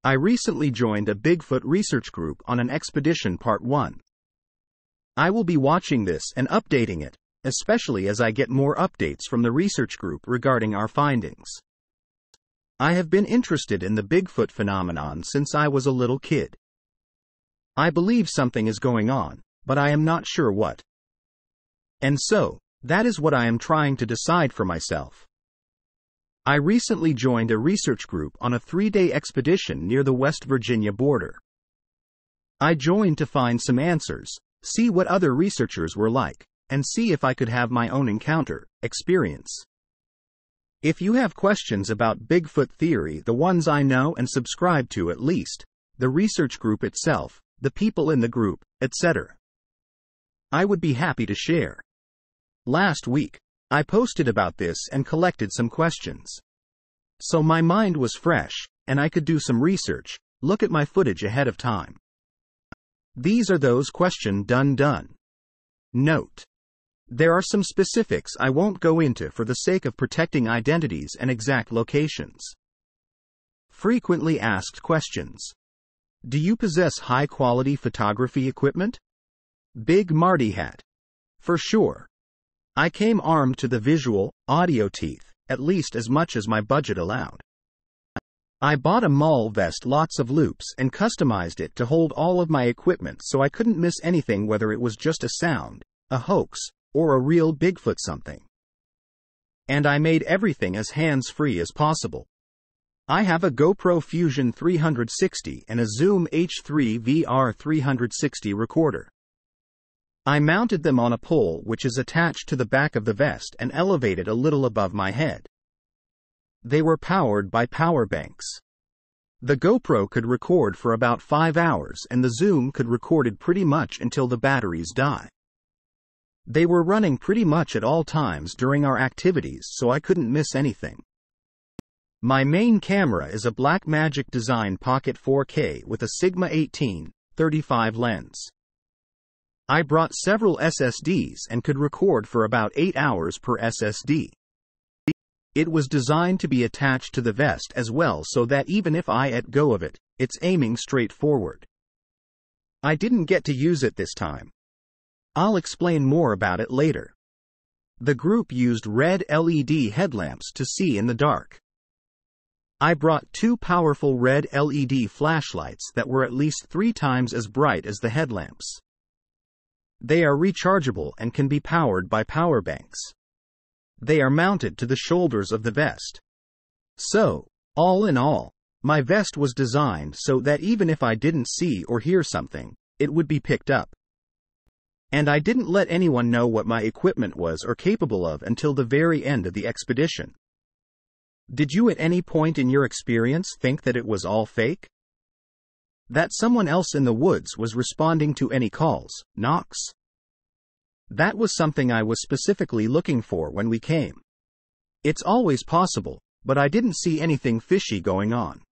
I recently joined a Bigfoot research group on an expedition part 1. I will be watching this and updating it, especially as I get more updates from the research group regarding our findings. I have been interested in the Bigfoot phenomenon since I was a little kid. I believe something is going on, but I am not sure what. And so, that is what I am trying to decide for myself. I recently joined a research group on a 3-day expedition near the West Virginia border. I joined to find some answers, see what other researchers were like, and see if I could have my own experience. If you have questions about Bigfoot theory, the ones I know and subscribe to at least, the research group itself, the people in the group, etc., I would be happy to share. Last week, I posted about this and collected some questions. So my mind was fresh, and I could do some research, look at my footage ahead of time. These are those questions done. Note: there are some specifics I won't go into for the sake of protecting identities and exact locations. Frequently asked questions. Do you possess high-quality photography equipment? Big Marty hat. For sure. I came armed to the visual, audio teeth, at least as much as my budget allowed. I bought a mall vest, lots of loops, and customized it to hold all of my equipment so I couldn't miss anything, whether it was just a sound, a hoax, or a real Bigfoot something. And I made everything as hands-free as possible. I have a GoPro Fusion 360 and a Zoom H3 VR 360 recorder. I mounted them on a pole which is attached to the back of the vest and elevated a little above my head. They were powered by power banks. The GoPro could record for about 5 hours and the Zoom could record it pretty much until the batteries die. They were running pretty much at all times during our activities, so I couldn't miss anything. My main camera is a Blackmagic Design Pocket 4K with a Sigma 18-35 lens. I brought several SSDs and could record for about 8 hours per SSD. It was designed to be attached to the vest as well so that even if I let go of it, it's aiming straight forward. I didn't get to use it this time. I'll explain more about it later. The group used red LED headlamps to see in the dark. I brought 2 powerful red LED flashlights that were at least 3 times as bright as the headlamps. They are rechargeable and can be powered by power banks. They are mounted to the shoulders of the vest. So, all in all, my vest was designed so that even if I didn't see or hear something, it would be picked up. And I didn't let anyone know what my equipment was or capable of until the very end of the expedition. Did you at any point in your experience think that it was all fake? That someone else in the woods was responding to any calls, knocks? That was something I was specifically looking for when we came. It's always possible, but I didn't see anything fishy going on.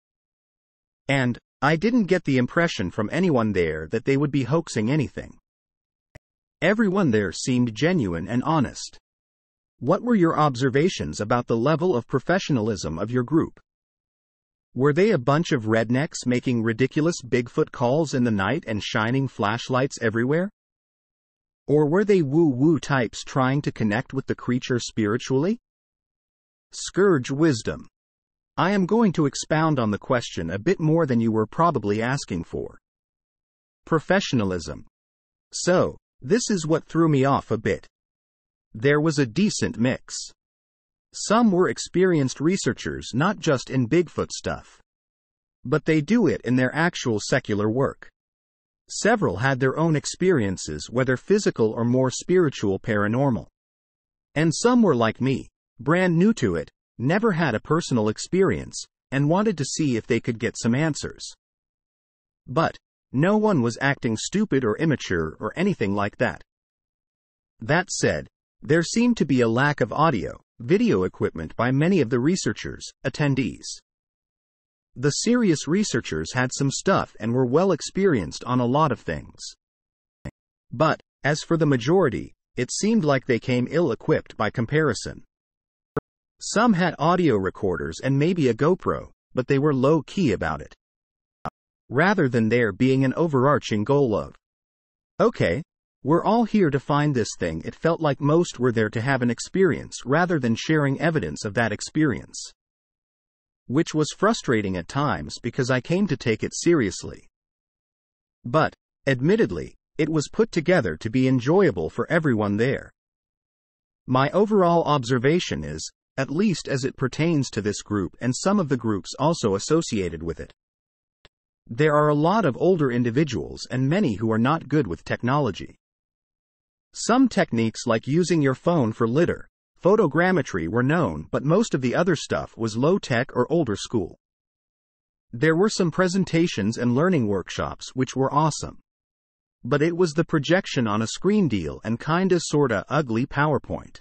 And I didn't get the impression from anyone there that they would be hoaxing anything. Everyone there seemed genuine and honest. What were your observations about the level of professionalism of your group? Were they a bunch of rednecks making ridiculous Bigfoot calls in the night and shining flashlights everywhere? Or were they woo-woo types trying to connect with the creature spiritually? Scourge wisdom. I am going to expound on the question a bit more than you were probably asking for. Professionalism. So, this is what threw me off a bit. There was a decent mix. Some were experienced researchers not just in Bigfoot stuff. But they do it in their actual secular work. Several had their own experiences, whether physical or more spiritual paranormal. And some were like me, brand new to it, never had a personal experience, and wanted to see if they could get some answers. But no one was acting stupid or immature or anything like that. That said, there seemed to be a lack of audio, video equipment by many of the researchers, attendees. The serious researchers had some stuff and were well experienced on a lot of things. But, as for the majority, it seemed like they came ill-equipped by comparison. Some had audio recorders and maybe a GoPro, but they were low-key about it. rather than there being an overarching goal of, okay, we're all here to find this thing. It felt like most were there to have an experience rather than sharing evidence of that experience. Which was frustrating at times because I came to take it seriously. But, admittedly, it was put together to be enjoyable for everyone there. My overall observation is, at least as it pertains to this group and some of the groups also associated with it, there are a lot of older individuals and many who are not good with technology. Some techniques like using your phone for litter, photogrammetry were known, but most of the other stuff was low-tech or older school. There were some presentations and learning workshops which were awesome. But it was the projection on a screen deal and kinda sorta ugly PowerPoint.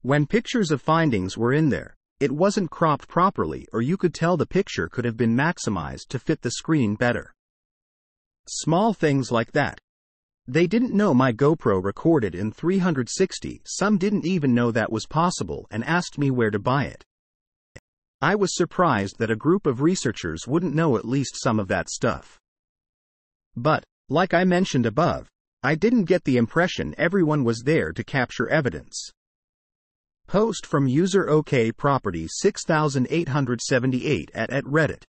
When pictures of findings were in there, it wasn't cropped properly, or you could tell the picture could have been maximized to fit the screen better. Small things like that. They didn't know my GoPro recorded in 360, some didn't even know that was possible and asked me where to buy it. I was surprised that a group of researchers wouldn't know at least some of that stuff. But, like I mentioned above, I didn't get the impression everyone was there to capture evidence. Post from user OK Property 6878 at Reddit.